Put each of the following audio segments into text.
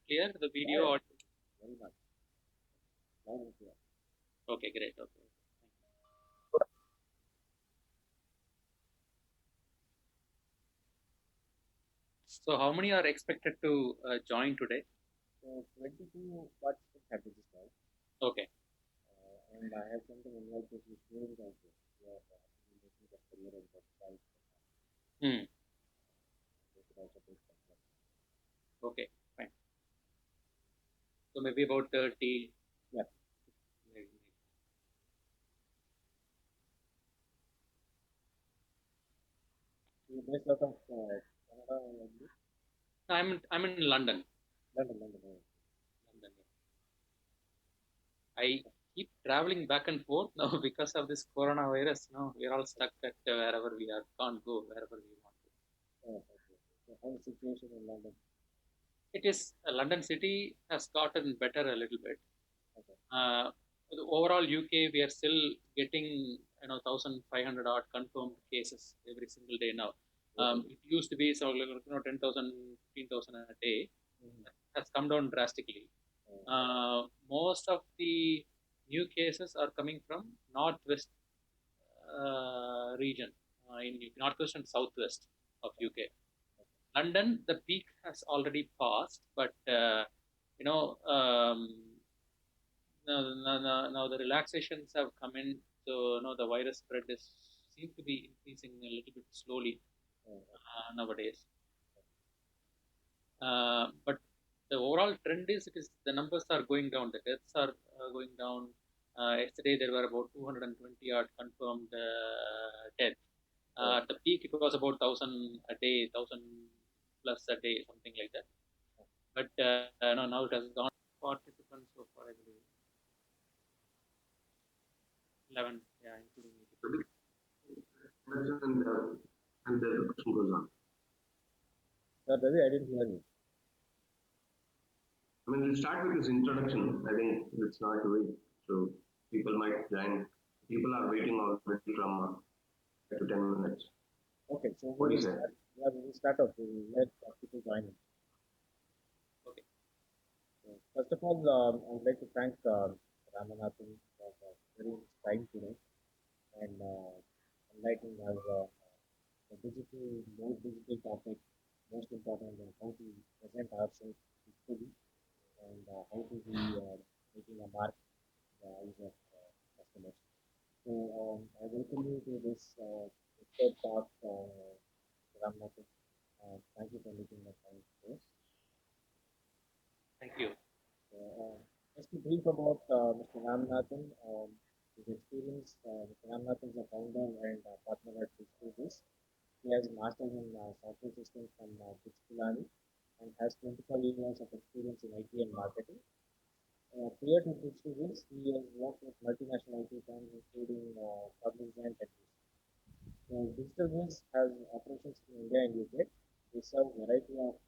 clear, the video? Yeah, Or... very much. Loud and clear. Okay, great. Okay. So how many are expected to join today? So 22 participants have registered. Okay. And I have sent an invite to the students also. We are making the career and website. Hmm. They could also take some. Okay, fine. So maybe about 30. Yeah. Maybe. So based out of Canada only? I'm in London. London. London. Yeah. I keep traveling back and forth now because of this coronavirus. Now we're all stuck at wherever we are. Can't go wherever we want to. Oh, okay. So how's the situation in London? It is London city has gotten better a little bit. Okay. The overall UK, we are still getting 1,500 odd confirmed cases every single day now. It used to be 10,000, 15,000 a day. Has come down drastically. Most of the new cases are coming from northwest region, in northwest and southwest of UK. London, the peak has already passed, but you know, now the relaxations have come in, so the virus spread is seem to be increasing a little bit slowly nowadays. But the overall trend is the numbers are going down. The deaths are going down. Yesterday there were about 220 odd confirmed deaths. At the peak, it was about 1,000 a day, 1,000 plus a day, something like that. But no, now it has gone. Participants so far, I believe 11, yeah, including me. And the question goes on. Ravi, I didn't hear you. I mean, we'll start with this introduction. I think it's not wait. So people might join. People are waiting already from 5 to 10 minutes. Okay, so What do you say? we will start off. We will let people join in. Okay. So first of all, I would like to thank Ramanathan for very inspiring today and enlightening us the most digital topic, most important, and how to present ourselves digitally and how to be making a mark in the eyes of customers. So I welcome you to this third talk, Ramanathan. Thank you for making the time for us. Thank you. Just to brief about Mr. Ramanathan, his experience, Mr. Ramanathan is a founder and partner at Whizz. He has a master's in software systems from Pittsburgh and has 25 years of experience in IT and marketing. Prior to Whizz, he has worked with multinational IT firms including Cognizant and Visa. Digital Whizz has operations in India and UK. They serve a variety of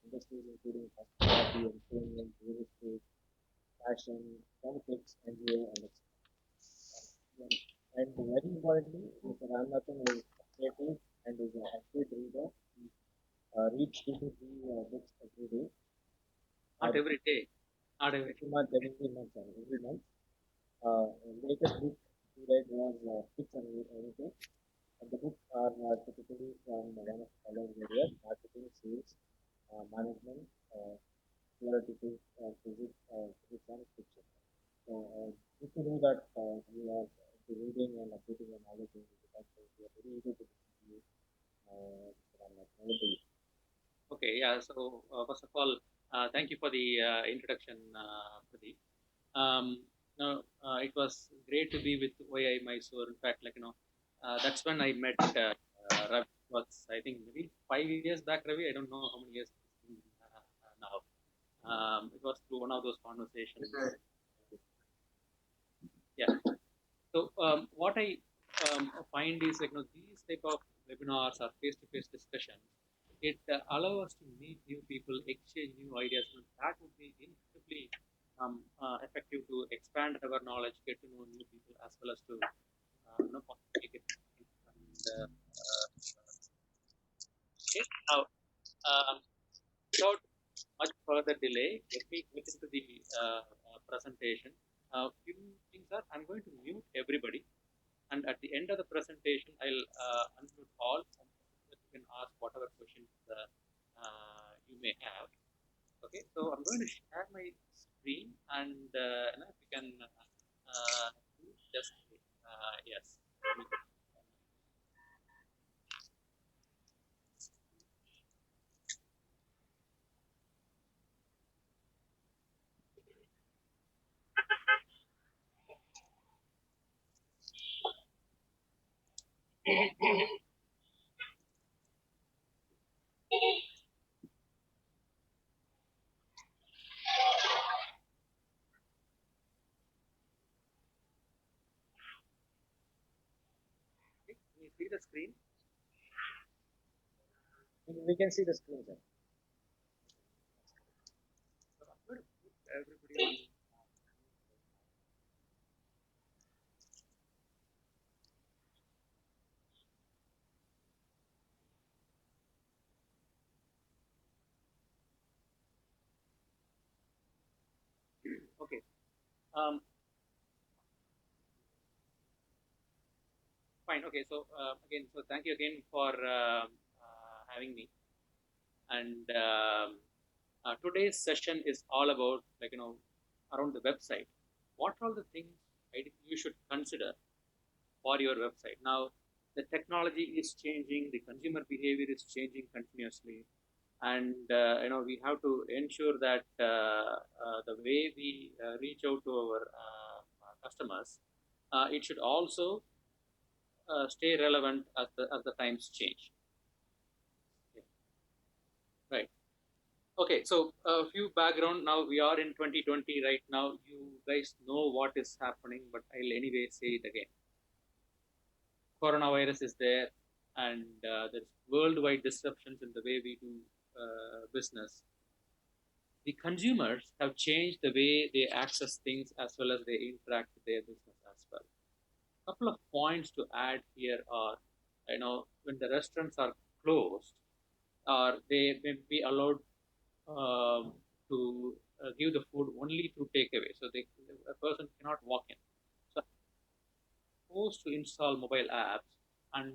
industries including hospitality, entertainment, real estate, fashion, politics, NGO, and etc. And very importantly, Mr. Ramanathan is creative and is an avid reader. He reads 2 to 3 books every day. Not every day. Not every Every month, every month, sorry, every month. The latest book he read was Tips on Anything. And the books are typically from one of the following areas: marketing, sales, management, theoretical physics, physics and fiction. So good to know that you are reading and updating your knowledge in the country. We are very eager to listen to you. Over to you. Okay, yeah. So first of all, thank you for the introduction, Pradeep. No, it was great to be with OI Mysuru. In fact, that's when I met Ravi. Was I think maybe 5 years back, Ravi. I don't know how many years it's been now. It was through one of those conversations. Yeah. So what I find is these type of webinars or face-to-face discussions, it allows us to meet new people, exchange new ideas. And that would be incredibly effective to expand our knowledge, get to know new people, as well as to possibly get and okay. Now, without much further delay, let me get into the presentation. Few things are, I'm going to mute everybody, and at the end of the presentation, I'll unmute all, and you can ask whatever questions you may have. Okay, so I'm going to share my screen, and if you can just yes. Can you see the screen? We can see the screen, sir. So I'm going to put everybody on. Okay. Fine. Okay. So again, so thank you again for having me. And today's session is all about around the website. What are all the things you should consider for your website? Now, the technology is changing, the consumer behavior is changing continuously, and we have to ensure that the way we reach out to our customers, it should also stay relevant as the times change. Okay. Right. Okay, so a few background. Now we are in 2020 right now. You guys know what is happening, but I'll anyway say it again. Coronavirus is there, and there's worldwide disruptions in the way we do business. The consumers have changed the way they access things as well as they interact with their business as well. A couple of points to add here are, when the restaurants are closed, or they may be allowed to give the food only through takeaway, so a person cannot walk in. So supposed to install mobile apps, and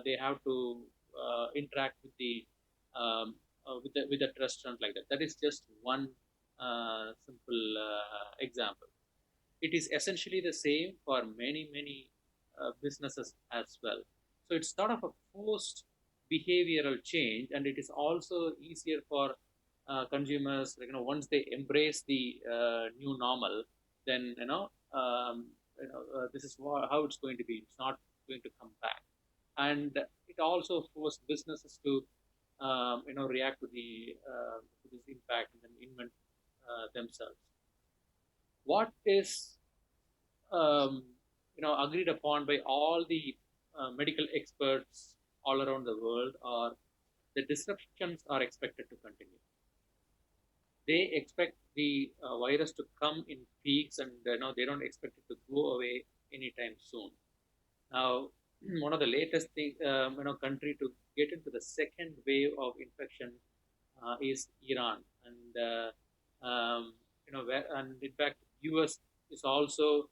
they have to interact with the with that restaurant like that. That is just one simple example. It is essentially the same for many businesses as well. So it's sort of a forced behavioral change, and it is also easier for consumers. Once they embrace the new normal, then this is how it's going to be. It's not going to come back, and it also forced businesses to react to this impact and then invent themselves. What is agreed upon by all the medical experts all around the world, or the disruptions are expected to continue. They expect the virus to come in peaks, and they don't expect it to go away anytime soon. Now, one of the latest country to get into the second wave of infection is Iran, and and in fact, US is also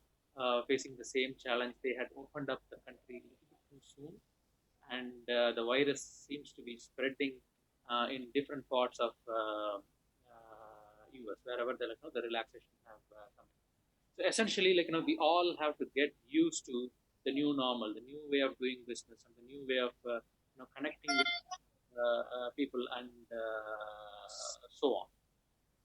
facing the same challenge. They had opened up the country too soon, and the virus seems to be spreading in different parts of US, wherever the relaxation have come. So essentially, we all have to get used to the new normal, the new way of doing business, and the new way of connecting with people, and so on.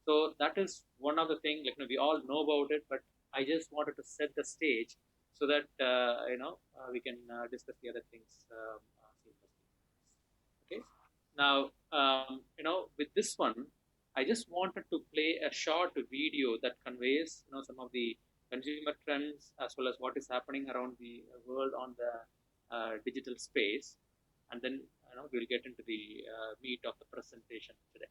So that is one of the things. We all know about it, but I just wanted to set the stage so that we can discuss the other things seamlessly. Okay. Now, with this one, I just wanted to play a short video that conveys, some of the consumer trends as well as what is happening around the world on the digital space, and then we'll get into the meat of the presentation today.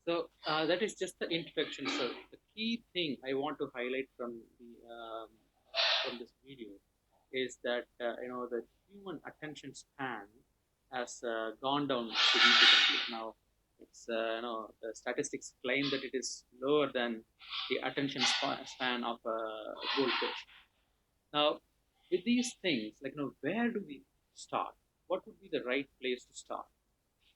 So that is just the introduction. So the key thing I want to highlight from this video is that the human attention span has gone down significantly. Now, it's the statistics claim that it is lower than the attention span of a goldfish. Now, with these things, where do we start? What would be the right place to start?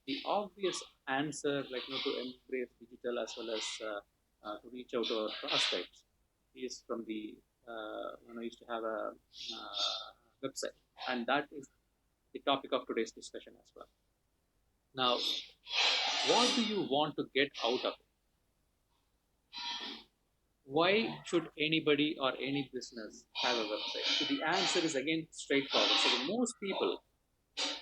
The obvious answer, to embrace digital as well as to reach out to our prospects, is from the used to have a website, and that is the topic of today's discussion as well. Now, what do you want to get out of it? Why should anybody or any business have a website? So the answer is again straightforward. So the most people,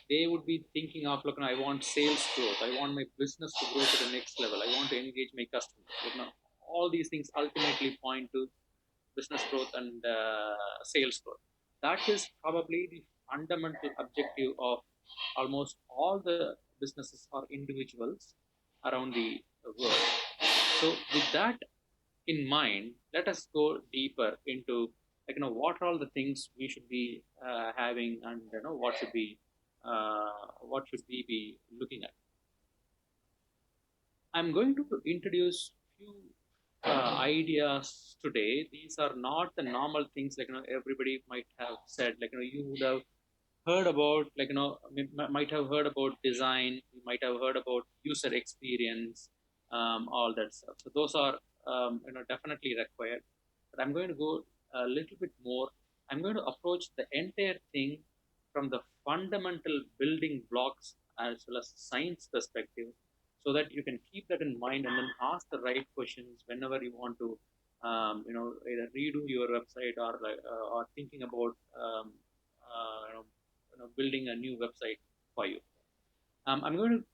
they would be thinking of, look, I want sales growth. I want my business to grow to the next level. I want to engage my customers. All these things ultimately point to business growth and sales growth. That is probably the fundamental objective of almost all the businesses or individuals around the world. So with that in mind, let us go deeper into what are all the things we should be having, and what should we be looking at. I'm going to introduce few ideas today. These are not the normal things everybody might have said. You would have heard about might have heard about design. You might have heard about user experience, all that stuff. So those are definitely required. But I'm going to go a little bit more. I'm going to approach the entire thing from the fundamental building blocks as well as science perspective, so that you can keep that in mind and then ask the right questions whenever you want to either redo your website or thinking about building a new website for you. I'm going to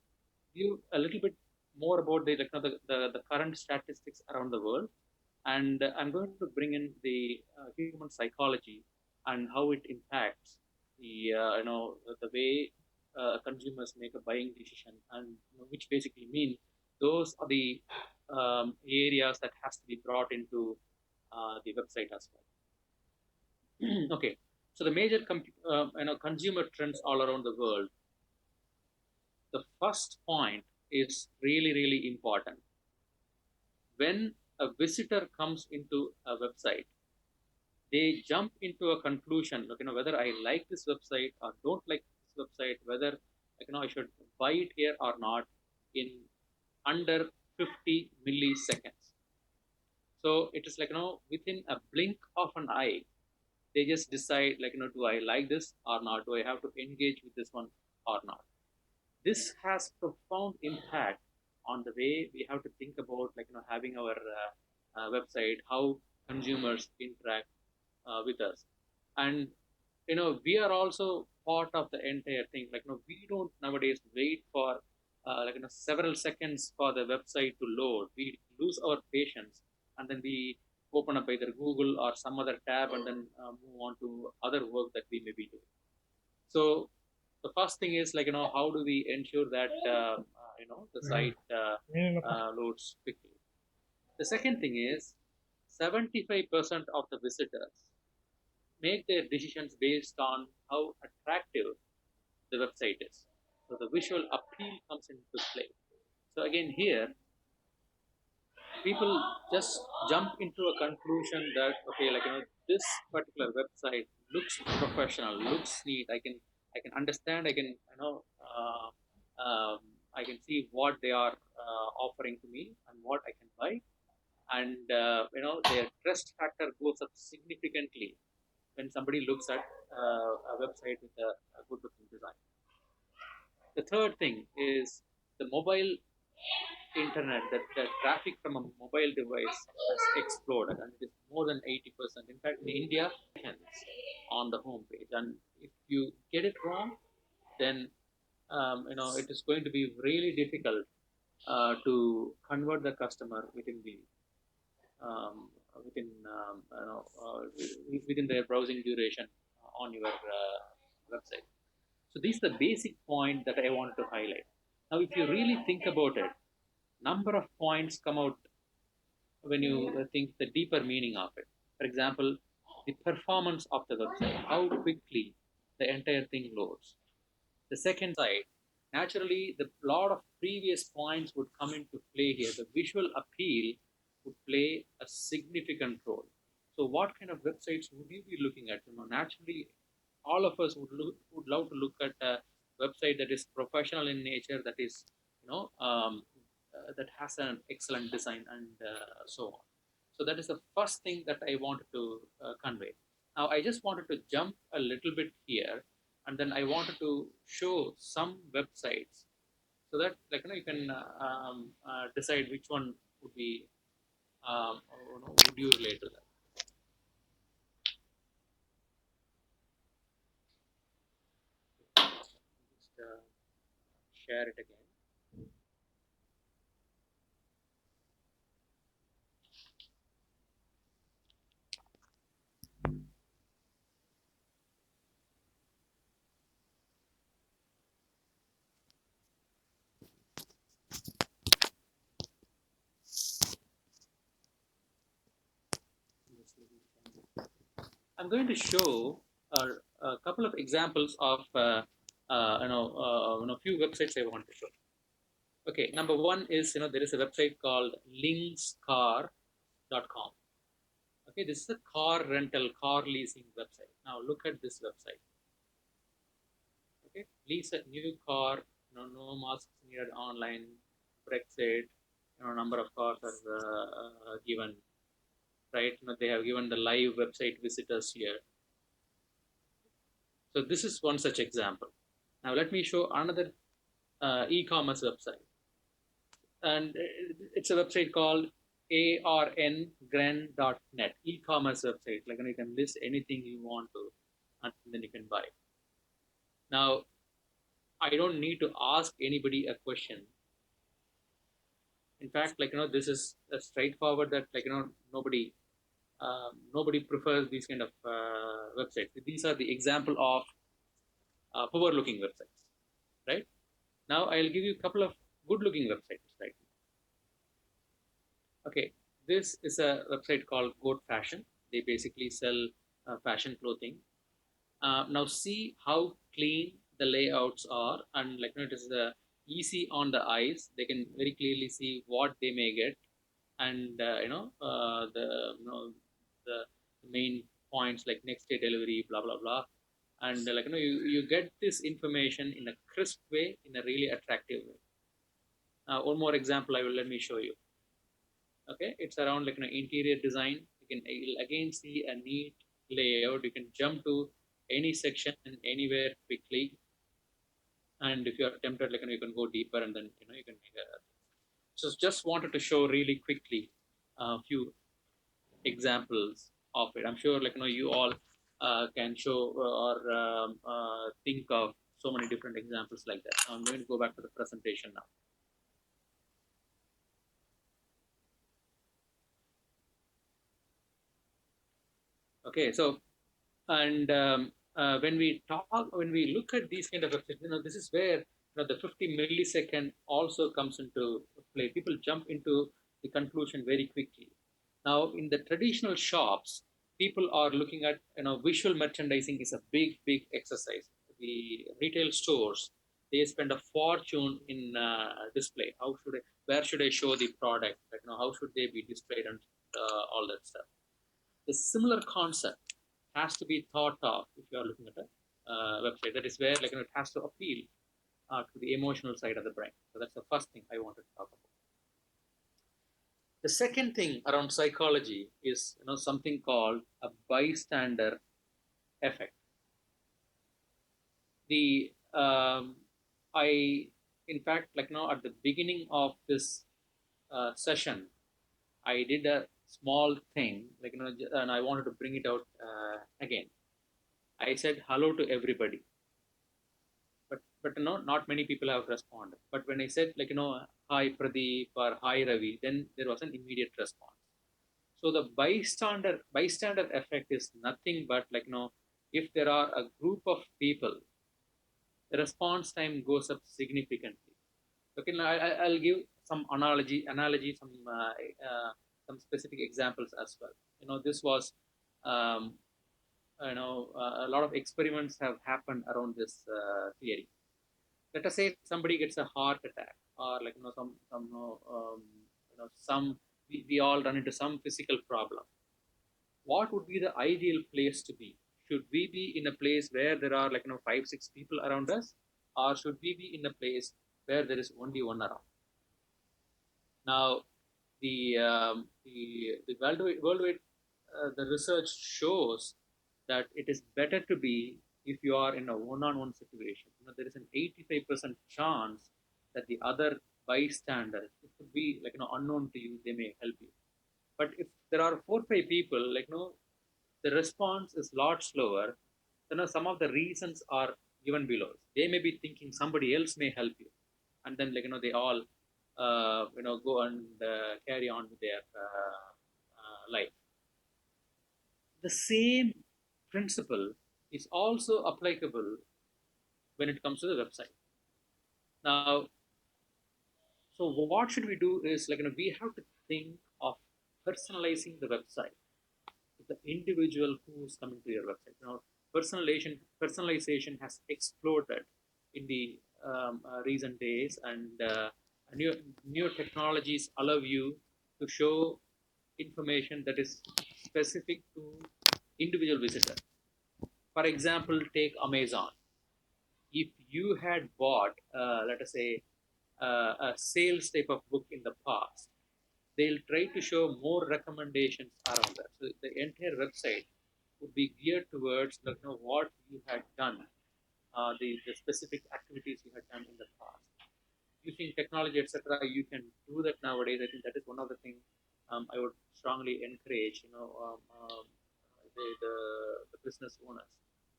give a little bit more about the current statistics around the world, and I'm going to bring in the human psychology and how it impacts the way consumers make a buying decision, and which basically mean those are the areas that has to be brought into the website as well. Okay, so the major consumer trends all around the world. The first point is really, really important. When a visitor comes into a website, they jump into a conclusion, whether I like this website or don't like this website, whether I should buy it here or not, in under 50 milliseconds. So it is within a blink of an eye, they just decide do I like this or not? Do I have to engage with this one or not? This has profound impact on the way we have to think about having our website, how consumers interact with us. And we are also part of the entire thing. We don't nowadays wait for several seconds for the website to load. We lose our patience, and then we open up either Google or some other tab, and then move on to other work that we may be doing. So the first thing is how do we ensure that the site loads quickly. The second thing is 75% of the visitors make their decisions based on how attractive the website is. So the visual appeal comes into play. So again here, people just jump into a conclusion that this particular website looks professional, looks neat. I can understand. I can see what they are offering to me and what I can buy, and their trust factor goes up significantly when somebody looks at a website with a good looking design. The third thing is the mobile internet. That the traffic from a mobile device has exploded, and it is more than 80%. In fact, in India, on the home page, and if you get it wrong, then it is going to be really difficult to convert the customer within the within their browsing duration on your website. So this is the basic point that I wanted to highlight. Now, if you really think about it, number of points come out when you think the deeper meaning of it. For example, the performance of the website, how quickly the entire thing loads. The second side, naturally, the lot of previous points would come into play here. The visual appeal would play a significant role. So, what kind of websites would you be looking at? Naturally, all of us would love to look at a website that is professional in nature, that is, that has an excellent design and so on. So that is the first thing that I wanted to convey. Now, I just wanted to jump a little bit here, and then I wanted to show some websites so that you can decide which one would be would you relate to that. Just share it again. I'm going to show a couple of examples of few websites I want to show. Okay, number one is there is a website called linkscar.com. Okay, this is a car rental, car leasing website. Now look at this website. Okay, lease a new car. No masks needed online. Brexit. Number of cars are given. Right, they have given the live website visitors here. So this is one such example. Now let me show another e-commerce website, and it's a website called arngren.net, e-commerce website. You can list anything you want to, and then you can buy. Now, I don't need to ask anybody a question. In fact, this is a straightforward that nobody prefers these kind of websites. These are the example of poor-looking websites, right? Now I'll give you a couple of good-looking websites, right? Okay, this is a website called Goat Fashion. They basically sell fashion clothing. Now see how clean the layouts are, and it is easy on the eyes. They can very clearly see what they may get, and the main points like next day delivery, blah blah blah, and you get this information in a crisp way, in a really attractive way. One more example let me show you. Okay, it's around interior design. You'll again see a neat layout. You can jump to any section and anywhere quickly, and if you are tempted, you can go deeper, and then you can make a. So just wanted to show really quickly a few examples of it. I'm sure you all can show or think of so many different examples like that. So I'm going to go back to the presentation now. Okay, so and when we look at these kind of websites, this is where the 50 millisecond also comes into play. People jump into the conclusion very quickly. Now, in the traditional shops, people are looking at visual merchandising is a big exercise. The retail stores, they spend a fortune in display. Where should I show the product? How should they be displayed, and all that stuff. The similar concept has to be thought of if you are looking at a website. That is where it has to appeal to the emotional side of the brain. So that's the first thing I wanted to talk about. The second thing around psychology is something called a bystander effect. The I in fact at the beginning of this session, I did a small thing and I wanted to bring it out again. I said hello to everybody, but not many people have responded. But when I said hi Pradeep or hi Ravi, then there was an immediate response. So the bystander effect is nothing but if there are a group of people, the response time goes up significantly. Okay, now I'll give some analogy, some specific examples as well. This was, a lot of experiments have happened around this theory. Let us say somebody gets a heart attack, or we all run into some physical problem. What would be the ideal place to be? Should we be in a place where there are 5-6 people around us, or should we be in a place where there is only one around? Now, the worldwide the research shows that it is better to be if you are in a one-on-one situation. There is an 85% chance that the other bystander, it could be unknown to you, they may help you. But if there are 4-5 people, the response is a lot slower. Some of the reasons are given below. They may be thinking somebody else may help you, and then they all go and carry on with their life. The same principle is also applicable when it comes to the website. Now, so what should we do is we have to think of personalizing the website to the individual who is coming to your website. Personalization has exploded in the recent days, and new technologies allow you to show information that is specific to individual visitor. For example, take Amazon. If you had bought, let us say, a sales type of book in the past, they'll try to show more recommendations around that. So the entire website would be geared towards what you had done, the specific activities you had done in the past. Using technology, etc., you can do that nowadays. I think that is one of the things I would strongly encourage. The business owners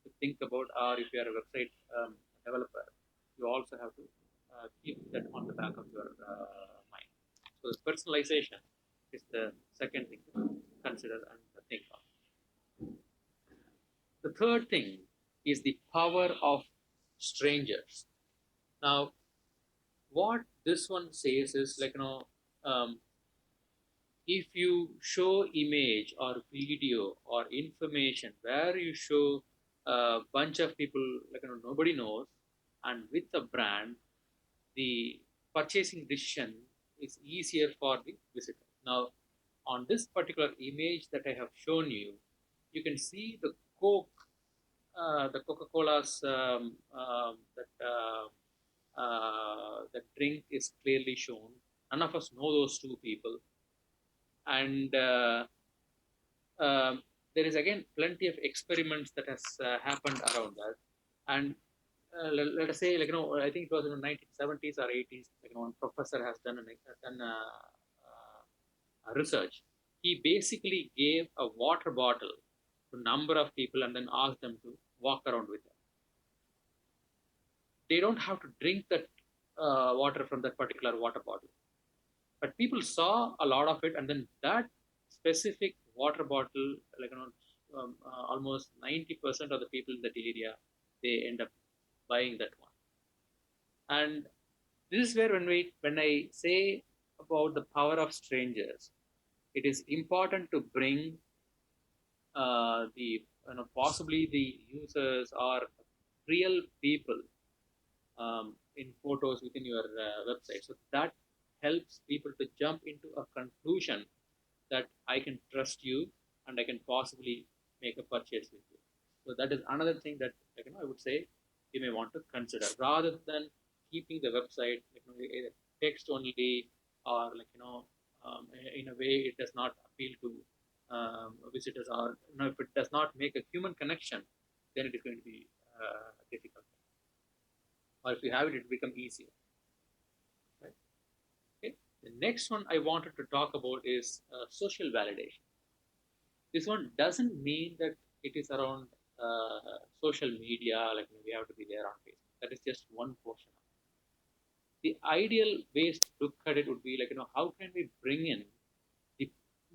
to think about, or if you are a website developer, you also have to keep that on the back of your mind. So the personalization is the second thing to consider and think of. The third thing is the power of strangers. Now, what this one says is if you show image or video or information where you show a bunch of people nobody knows, and with a brand, the purchasing decision is easier for the visitor. Now, on this particular image that I have shown you, you can see the Coca-Cola's that drink is clearly shown. None of us know those two people, and there is again plenty of experiments that has happened around that. And let us say, I think it was in the 1970s or 80s, one professor has done a research. He basically gave a water bottle to a number of people and then asked them to walk around with it. They don't have to drink that water from that particular water bottle, but people saw a lot of it, and then that specific water bottle, almost 90% of the people in that area, they end up buying that one. And this is where when I say about the power of strangers, it is important to bring possibly the users or real people in photos within your website. So that helps people to jump into a conclusion that I can trust you and I can possibly make a purchase with you. So that is another thing that I would say you may want to consider, rather than keeping the website either text only or in a way it does not appeal to visitors, or if it does not make a human connection, then it is going to be difficult. Or if you have it, it will become easier. Right? Okay. The next one I wanted to talk about is social validation. This one doesn't mean that it is around social media, we have to be there on Facebook. That is just one portion of it. The ideal ways to look at it would be how can we bring in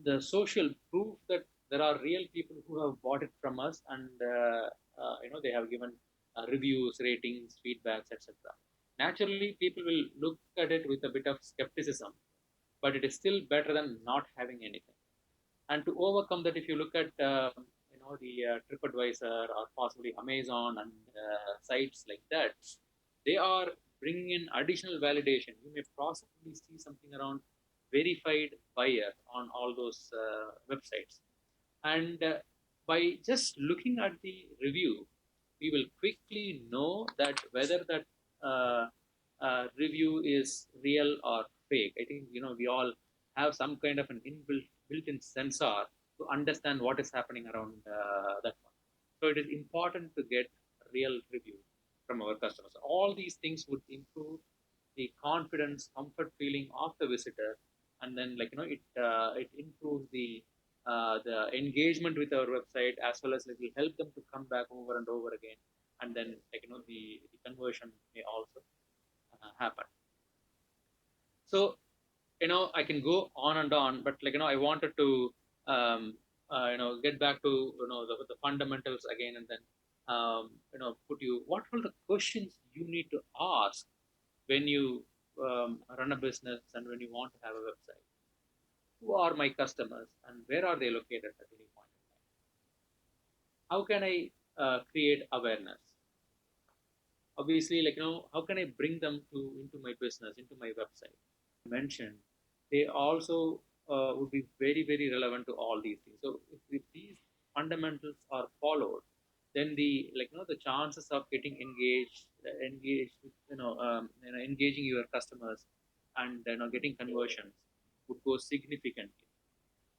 the social proof that there are real people who have bought it from us, and they have given reviews, ratings, feedbacks, etc. naturally people will look at it with a bit of skepticism, but it is still better than not having anything. And to overcome that, if you look at the TripAdvisor or possibly Amazon and sites like that, they are bringing in additional validation. You may possibly see something around verified buyer on all those websites, and by just looking at the review, we will quickly know that whether that review is real or fake. I think we all have some kind of an built-in sensor to understand what is happening around that one. So it is important to get real review from our customers. All these things would improve the confidence, comfort feeling of the visitor, and then it improves the engagement with our website, as well as it will help them to come back over and over again, and then the conversion may also happen. So I can go on and on, but I wanted to get back to the fundamentals again, and then put you what are the questions you need to ask when you run a business and when you want to have a website. Who are my customers and where are they located at any point in time? How can I create awareness? Obviously, how can I bring them into my business, into my website? Mentioned, they also would be very, very relevant to all these things. So if these fundamentals are followed, then the chances of getting engaged with engaging your customers and getting conversions would go significantly.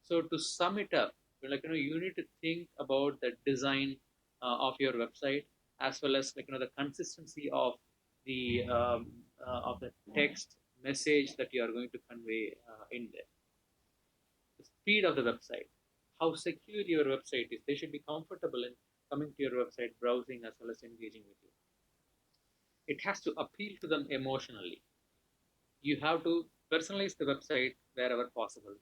So to sum it up, you need to think about the design of your website, as well as the consistency of the text message that you are going to convey in there. The speed of the website, how secure your website is. They should be comfortable in coming to your website, browsing, as well as engaging with you. It has to appeal to them emotionally. You have to personalize the website wherever possible.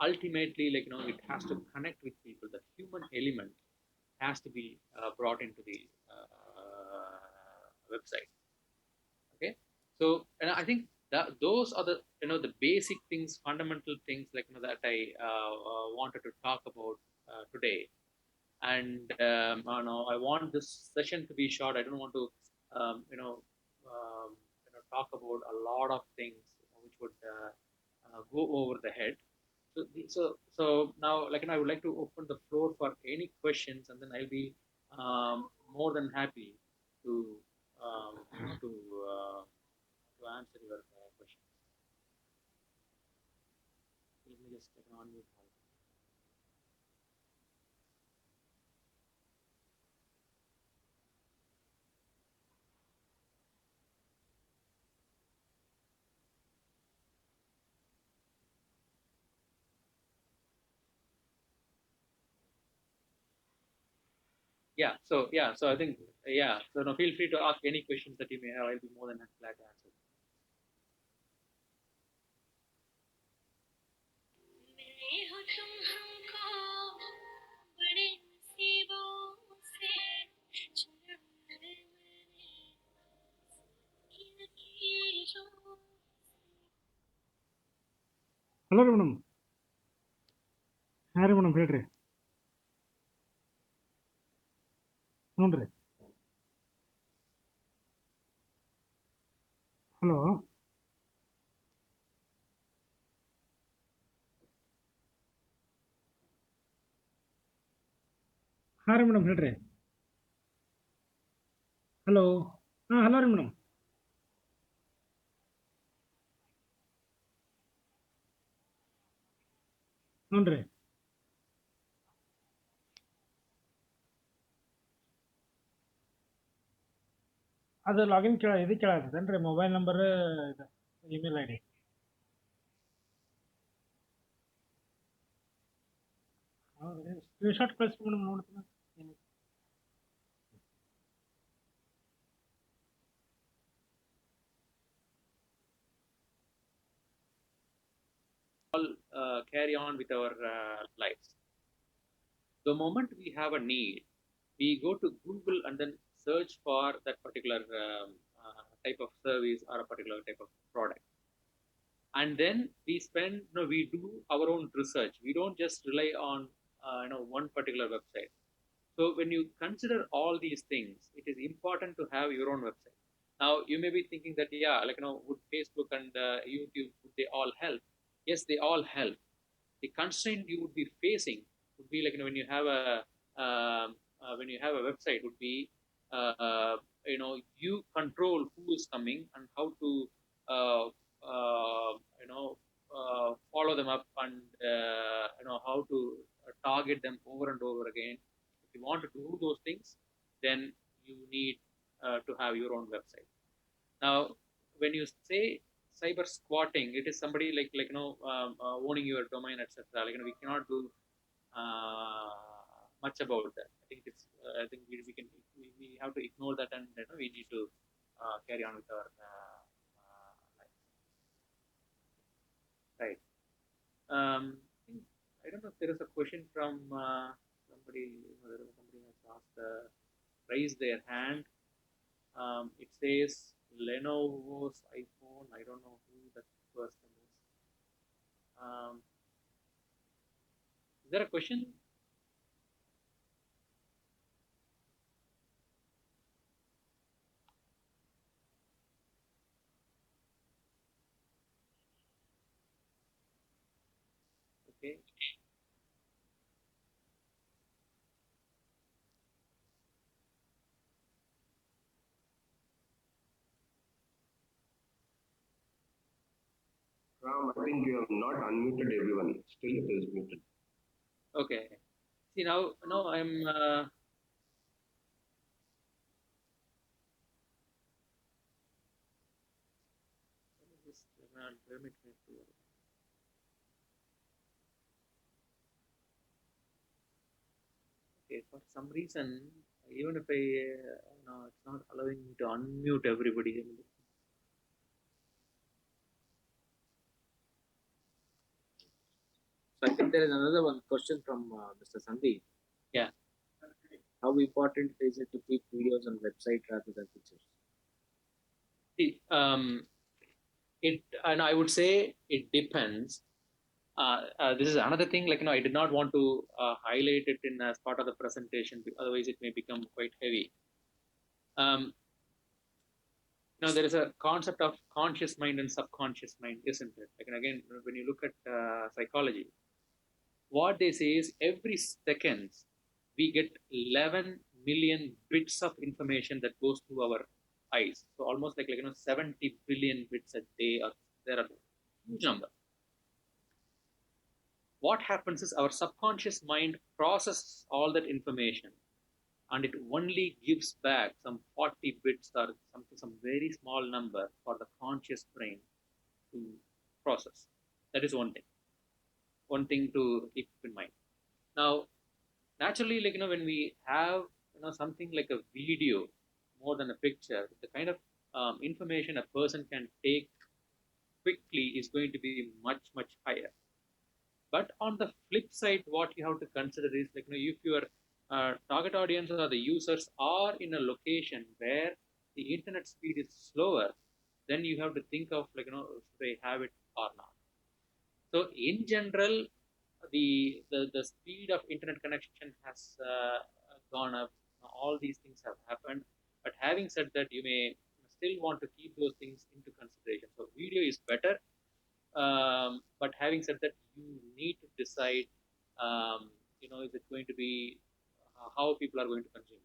Ultimately, it has to connect with people. The human element has to be brought into the website. Okay, so and I think that those are the basic things, fundamental things that I wanted to talk about today. And I want this session to be short. I don't want to talk about a lot of things which would go over the head. So now, I would like to open the floor for any questions, and then I'll be more than happy to um, to uh, to answer your questions. Let me just unmute. So I think so now feel free to ask any questions that you may have. I'll be more than glad to answer. Hello ರೀ madam. ಹಾಂ ರೀ madam, ಹೇಳ್ರಿ. ಹ್ಞೂ ರೀ. Hello. ಹಾಂ ರೀ madam, ಹೇಳ್ರಿ. Hello. ಹಾಂ, ಹಲೋ ರೀ ಮೇಡಮ್. ಹ್ಞೂ ರೀ. ಅದು ಲಾಗಿನ್ ಇದು ಕೇಳಾಗ್ತದೇನು ರೀ? ಮೊಬೈಲ್ ನಂಬರ್, ಇದು ಇಮೇಲ್ ಐ ಡಿ. ಹೌದು ರೀ. ಸ್ಕ್ರೀನ್ಶಾಟ್ ಕಳಿಸಿ ಮೇಡಮ್, ನೋಡ್ತೀನಿ. All carry on with our lives. The moment we have a need, we go to Google and then search for that particular type of service or a particular type of product. And then we do our own research. We don't just rely on one particular website. So when you consider all these things, it is important to have your own website. Now you may be thinking that would Facebook and YouTube, would they all help? Yes, they all help. The constraint you would be facing would be when you have a website would be you control who is coming and how to uh, follow them up and how to target them over and over again. If you want to do those things, then you need to have your own website. Now, when you say cyber squatting, it is somebody owning your domain, etc. We cannot do much about that. I think it's. I think we have to ignore that, and we need to carry on with our life. Right. I don't know if there is a question from somebody. Somebody has asked, raised their hand. It says Lenovo's iPhone. I don't know who that person is. Is there a question? Okay. Ram, I think you have not unmuted everyone. Still it is muted. Okay. See now I'm. Just permit me to. Okay, for some reason, even if I it's not allowing me to unmute everybody. So I think there is another one question from Mr. Sandeep. Yeah. How important is it to keep videos on website rather than pictures? See, and I would say it depends. This is another thing. I did not want to highlight it in as part of the presentation. Otherwise, it may become quite heavy. There is a concept of conscious mind and subconscious mind, isn't it? Again, when you look at psychology, what they say is every second we get 11 million bits of information that goes through our eyes. So almost 70 billion bits a day, or there are huge number. What happens is our subconscious mind processes all that information, and it only gives back some 40 bits or some very small number for the conscious brain to process. That is one thing. One thing to keep in mind. Now, naturally, when we have something like a video more than a picture, the kind of information a person can take quickly is going to be much higher. But on the flip side, what you have to consider is if your target audience or the users are in a location where the internet speed is slower, then you have to think of should they have it or not. So in general, the speed of internet connection has gone up. All these things have happened. But having said that, you may still want to keep those things into consideration. So video is better. But having said that, you need to decide, is it going to be how people are going to consume it.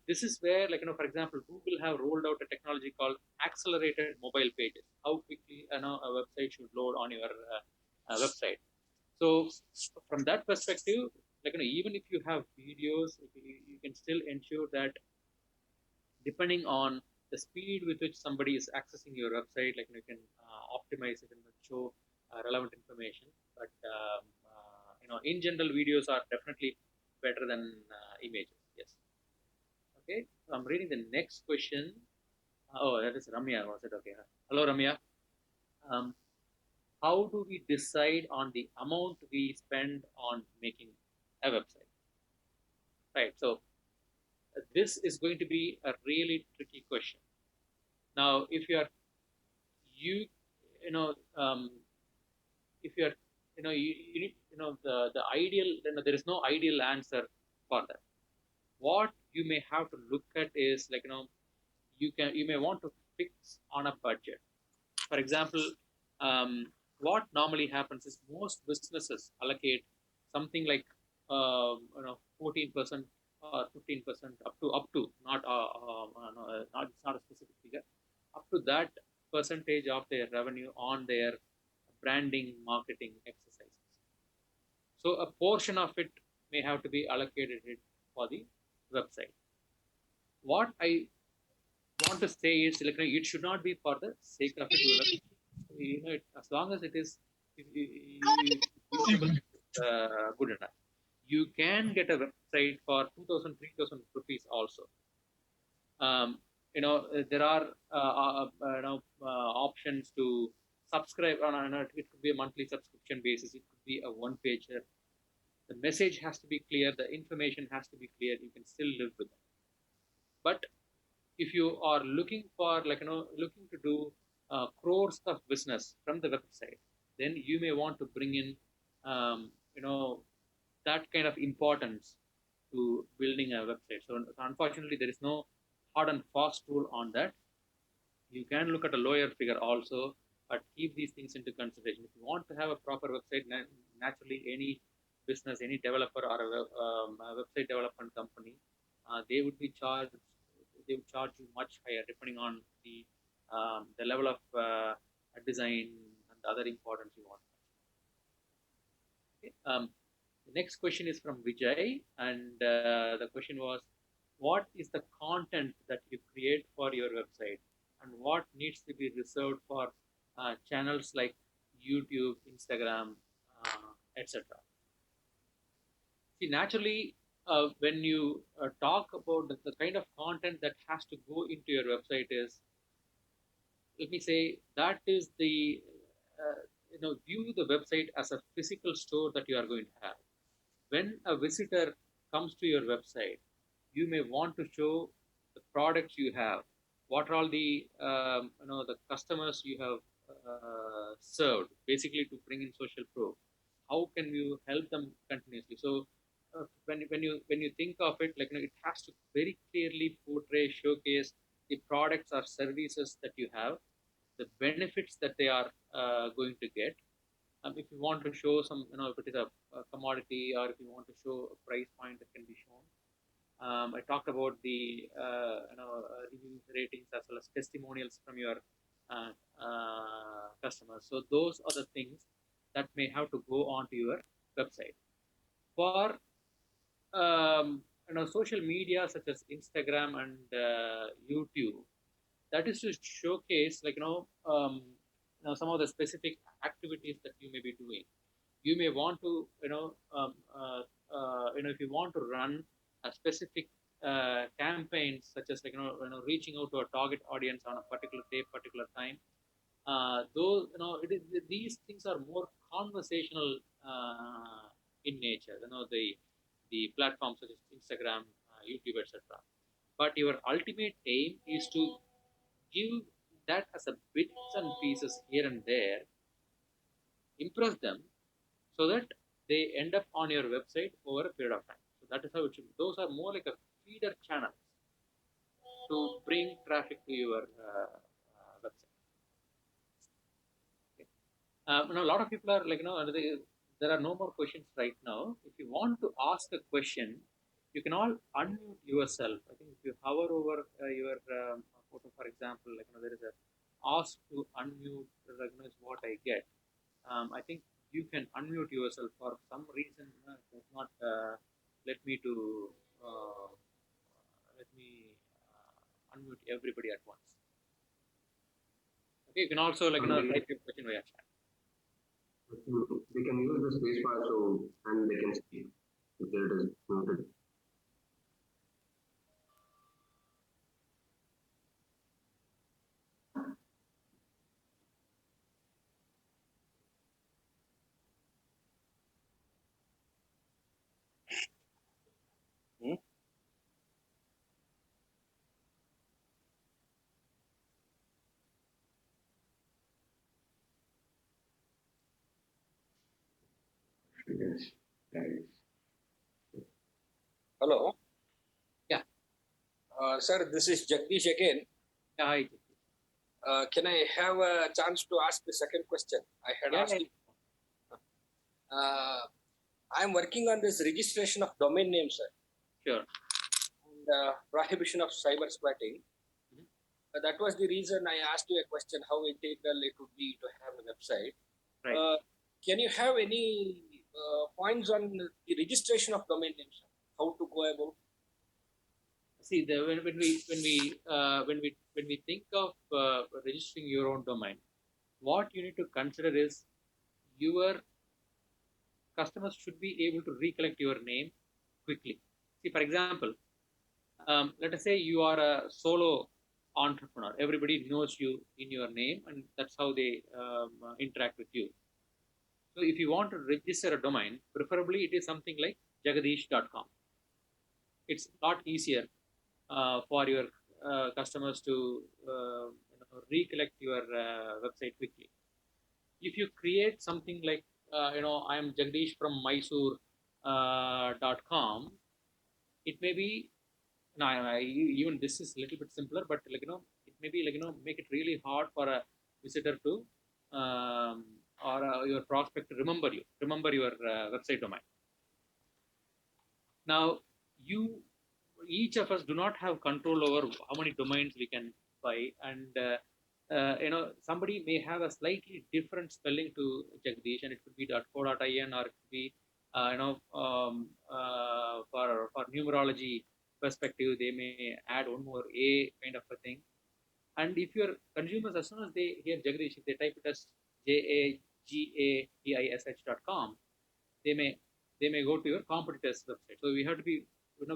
This is where, for example, Google have rolled out a technology called accelerated mobile pages. How quickly a website should load on your website. So from that perspective, even if you have videos, you can still ensure that depending on the speed with which somebody is accessing your website, you can optimize it and show relevant information. But in general, videos are definitely better than images. Yes. Okay. So I'm reading the next question. Oh, that is Ramya. Was it okay? Hello, Ramya. How do we decide on the amount we spend on making a website? Right. So this is going to be a really tricky question. Now, if you are you you know if you are you need the ideal, there is no ideal answer for that. What you may have to look at is you may want to fix on a budget. For example, what normally happens is most businesses allocate something like 14% or 15% up to not it's not a specific figure, up to that percentage of their revenue on their branding marketing exercises. So a portion of it may have to be allocated for the website. What I want to say is it should not be for the sake of it. As long as it is good enough, you can get a website for 2,000, 3,000 rupees also. There are options to subscribe on. It could be a monthly subscription basis. It could be a one pager. The message has to be clear. The information has to be clear. You can still live with it. But if you are looking for looking to do crores of business from the website, then you may want to bring in that kind of importance to building a website. So unfortunately, there is no hard and fast rule on that. You can look at a lower figure also, but keep these things into consideration. If you want to have a proper website, naturally any business, any developer or a website development company, they would charge you much higher depending on the level of design and the other importance you want. Okay. The next question is from Vijay, and the question was, what is the content that you create for your website, and what needs to be reserved for channels like YouTube, Instagram, etc. See, naturally, when you talk about the kind of content that has to go into your website is, let me say, that is the view the website as a physical store that you are going to have. When a visitor comes to your website, you may want to show the products you have, what are all the the customers you have served, basically to bring in social proof. How can you help them continuously? So when you think of it, it has to very clearly portray, showcase the products or services that you have, the benefits that they are going to get. If you want to show some, if it is a commodity, or if you want to show a price point that can be shown. I talked about the reviews, ratings, as well as testimonials from your customers. So those are the things that may have to go onto your website. For social media such as Instagram and YouTube, that is to showcase some of the specific activities that you may be doing. You may want to if you want to run a specific campaigns, such as reaching out to a target audience on a particular day, particular time. Those these things are more conversational in nature. The platforms such as Instagram, YouTube, etc. But your ultimate aim is to give that as a bits and pieces here and there, impress them, so that they end up on your website over a period of time. So that is how it should be. Those are more like a feeder channels to bring traffic to your website. Okay. A lot of people are there are no more questions right now. If you want to ask a question, you can all unmute yourself. I think if you hover over your photo, for example, there is a ask to unmute, is what I get. I think you can unmute yourself. For some reason it does not let me unmute everybody at once. Okay, you can also type your question via chat. They can use the spacebar and they can speak if it is muted. Yes. Nice. Hello. Yeah. Sir, this is Jagdish again. Yeah, hi. Can I have a chance to ask the second question? I had Yeah, asked yeah. it. I am working on this registration of domain names, sir, Sure. and prohibition of cyber squatting. Mhm. That was the reason I asked you a question: how integral it would be to have a website. Right. Can you have any points on the registration of domain names? Sir? How to go about? See, when we think of registering your own domain, what you need to consider is your customers should be able to recollect your name quickly. See, for example, let us say you are a solo entrepreneur. Everybody knows you in your name, and that's how they interact with you. So, if you want to register a domain, preferably it is something like jagadish.com. It's a lot easier for your customers to recollect your website quickly. If you create something like I am Jagdish from Mysuru .com, it may be even this is a little bit simpler, but it may be make it really hard for a visitor to or your prospect to remember your website domain. Now, you each of us do not have control over how many domains we can buy, and somebody may have a slightly different spelling to Jagdish, and it could be .co.in, or it could be for numerology perspective, they may add one more a kind of a thing. And if your consumers, as soon as they hear Jagdish, if they type it as jagadish.com, they may go to your competitor's website. So we have to be,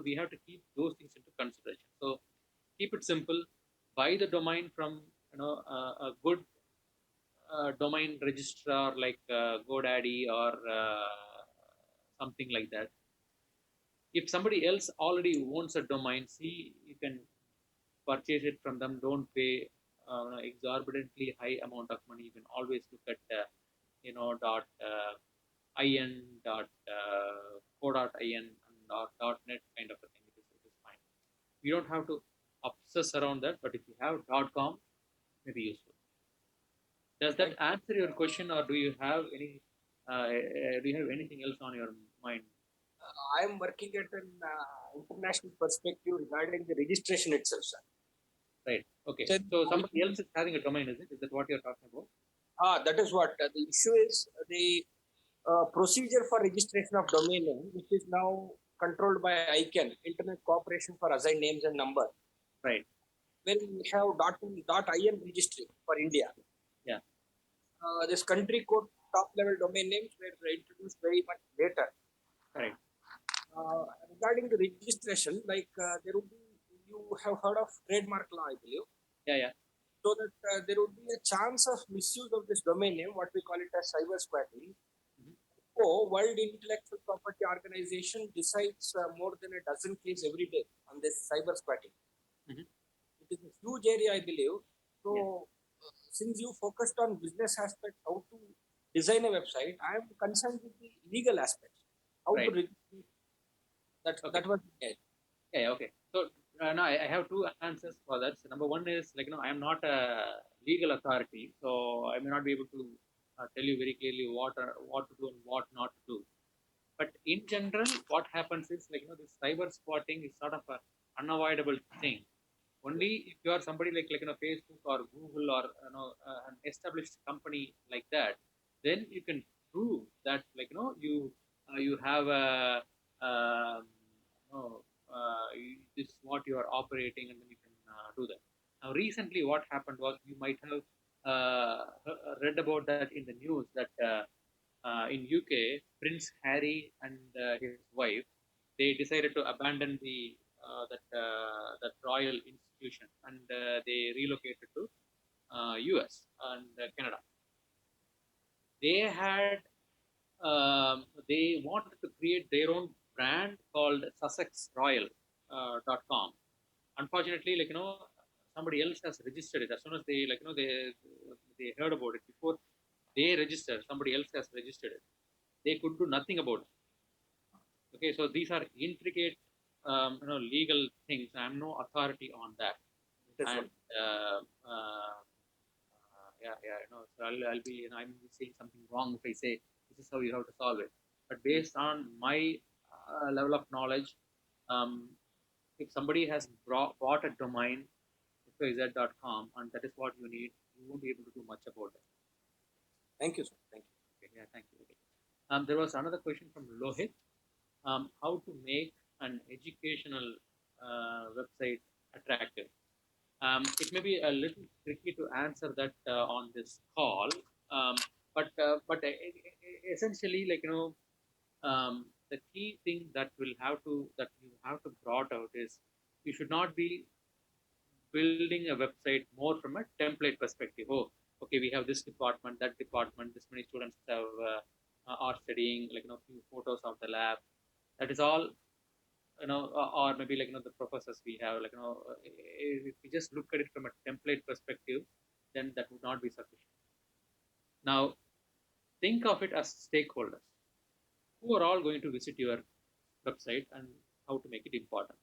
we have to keep those things into consideration. So keep it simple. Buy the domain from a good domain registrar like GoDaddy or something like that. If somebody else already owns a domain, see, you can purchase it from them. Don't pay exorbitantly high amount of money. You can always look at dot in dot co.in and dot net kind of a thing. It is fine. You don't have to obsess around that, but if you have .com, maybe useful. Does that answer your question, or do you have any? Do you have anything else on your mind? I am working at an international perspective regarding the registration itself, sir. Right. Okay. So somebody else is having a domain, is it? Is that what you're talking about? That is what the issue is. The procedure for registration of domain name, which is now controlled by ICANN, Internet Corporation for Assigned Names and Number. Right. When we have .in registry for India. Yeah. This country code top level domain names were introduced very much later. Correct. Regarding the registration, like there would be, you have heard of trademark law, I believe. Yeah. So that there would be a chance of misuse of this domain name, what we call it as cyber squatting. So, World Intellectual Property Organization decides more than a dozen cases every day on this cyber squatting. It is a huge area, I believe. So, since you focused on business aspect, how to design a website, I am concerned with the legal aspects. How to register. That was it. Yeah. Okay. So now I have two answers for that. So number one is I am not a legal authority, so I may not be able to tell you very clearly what to do and what not to do. But in general, what happens is this cyber squatting is sort of an unavoidable thing. Only if you are somebody like Facebook or Google or an established company like that, then you can prove that you have a this is what you are operating, and then you can do that. Now, recently, what happened was you might have read about that in the news that in UK, Prince Harry and his wife, they decided to abandon that royal institution, and they relocated to US and Canada. They wanted to create their own brand called SussexRoyal.com. Unfortunately, somebody else has registered it. As soon as they heard about it, before they register, somebody else has registered it. they could do nothing about it. Okay, so these are intricate, legal things. I'm no authority on that. That's And what. so I'll be, I'm saying something wrong if I say this is how you have to solve it. But based on my level of knowledge, um, if somebody has bought a domain xyz.com and that is what you need, you won't be able to do much about it. Thank you, sir. Thank you. Okay, yeah, thank you. Okay. There was another question from Lohit. How to make an educational website attractive? It may be a little tricky to answer that on this call, but essentially, the key thing that you have to brought out is you should not be building a website more from a template perspective. Oh, okay, we have this department, that department, this many students are studying, few photos of the lab. That is all, or maybe the professors we have, if we just look at it from a template perspective, then that would not be sufficient. Now, think of it as stakeholders who are all going to visit your website and how to make it important.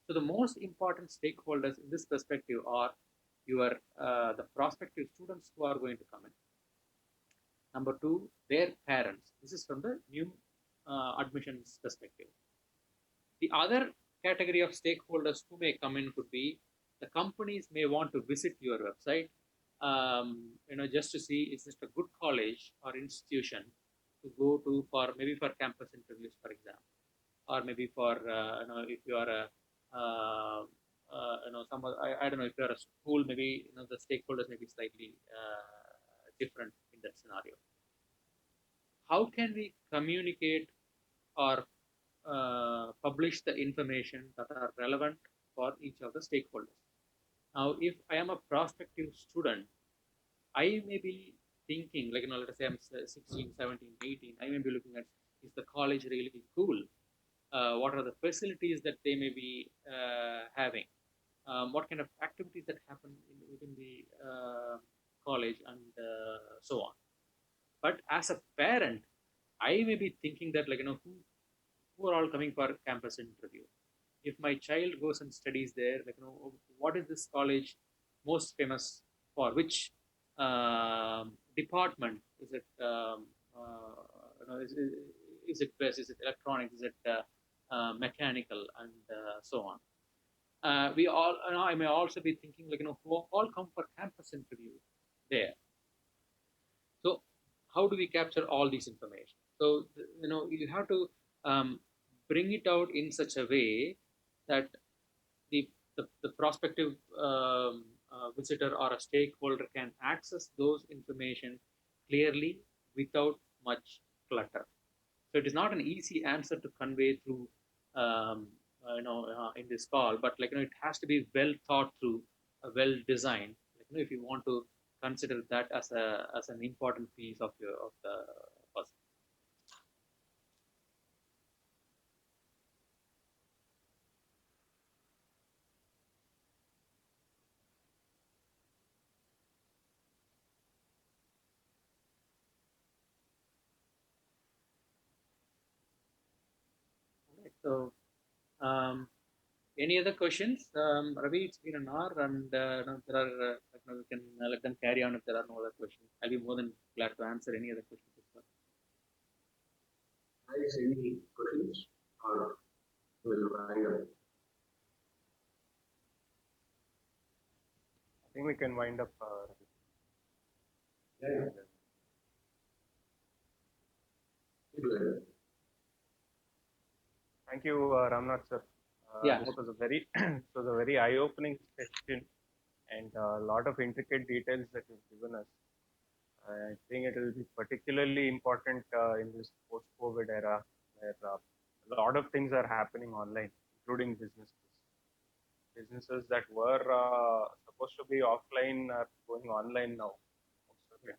So the most important stakeholders in this perspective are the prospective students who are going to come in. Number two, their parents. This is from the new admissions perspective. The other category of stakeholders who may come in could be the companies may want to visit your website, just to see is this a good college or institution to go to for campus interviews, for example, or maybe for if you are a I don't know, if you are a school, maybe the stakeholders may be slightly different in that scenario. How can we communicate or publish the information that are relevant for each of the stakeholders? Now, if I am a prospective student, I may be thinking, let us say I'm 16, 17, 18, I may be looking at, is the college really cool? What are the facilities that they may be having? What kind of activities that happen within the college, and so on. But as a parent, I may be thinking that, who are all coming for campus interview? If my child goes and studies there, what is this college most famous for? Which department is it? Is it press? Is it electronics? Is it mechanical, and so on? I may also be thinking, who all come for campus interview there. So how do we capture all these information? So you have to bring it out in such a way that the prospective visitor or a stakeholder can access those information clearly without much clutter. So it is not an easy answer to convey through in this call, but it has to be well thought through, well designed. If you want to consider that as an important piece of the puzzle. So, any other questions? Ravi, it's been an hour, and there are we can let them carry on if there are no other questions. I'll be more than glad to answer any other questions as well. Guys, any questions or will wind up? I think we can wind up. Yeah. Thank you, Ramnath sir. Yeah. This was a very eye-opening session, and a lot of intricate details that you've given us. I think it will be particularly important in this post-COVID era, where a lot of things are happening online, including businesses. Businesses that were supposed to be offline are going online now. Okay.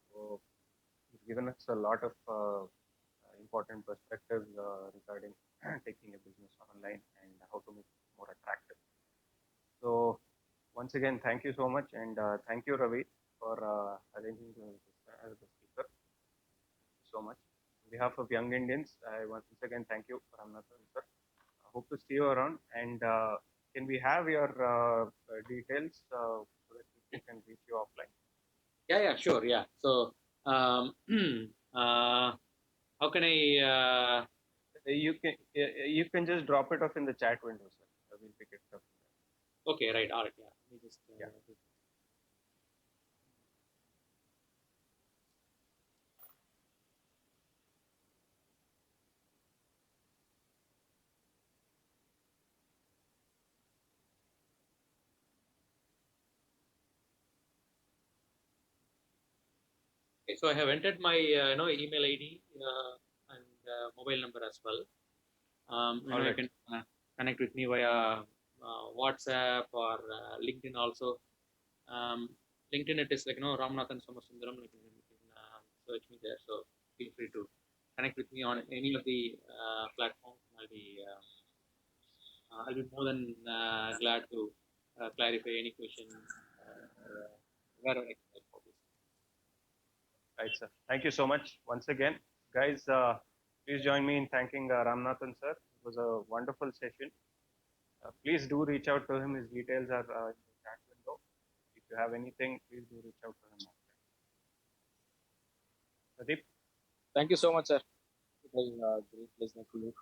So it's given us a lot of important perspectives regarding taking a business online and how to make it more attractive. So once again, thank you so much, and thank you, Ravi, for arranging this as the speaker. Thank you so much. On behalf of Young Indians, I once again thank you, Ramanathan sir. I hope to see you around. And can we have your details so that people can reach you offline? Yeah, sure. Yeah. So, how can I? You can just drop it off in the chat window, sir. We'll pick it up. Okay, right. All right. Yeah. Let me just. Yeah. Okay, so I have entered my email ID and mobile number as well. All You right. can connect with me via WhatsApp or LinkedIn also. LinkedIn, it is like Ramanathan Somasundaram. You can search me there. So feel free to connect with me on any of the platforms. I'll be more than glad to clarify any question wherever I can help. Obviously. Right, sir. Thank you so much once again. Guys, please join me in thanking Ramanathan sir. It was a wonderful session. Please do reach out to him. His details are in the chat window. If you have anything, please do reach out to him. Pradeep? Thank you so much, sir. It was a great listening to you.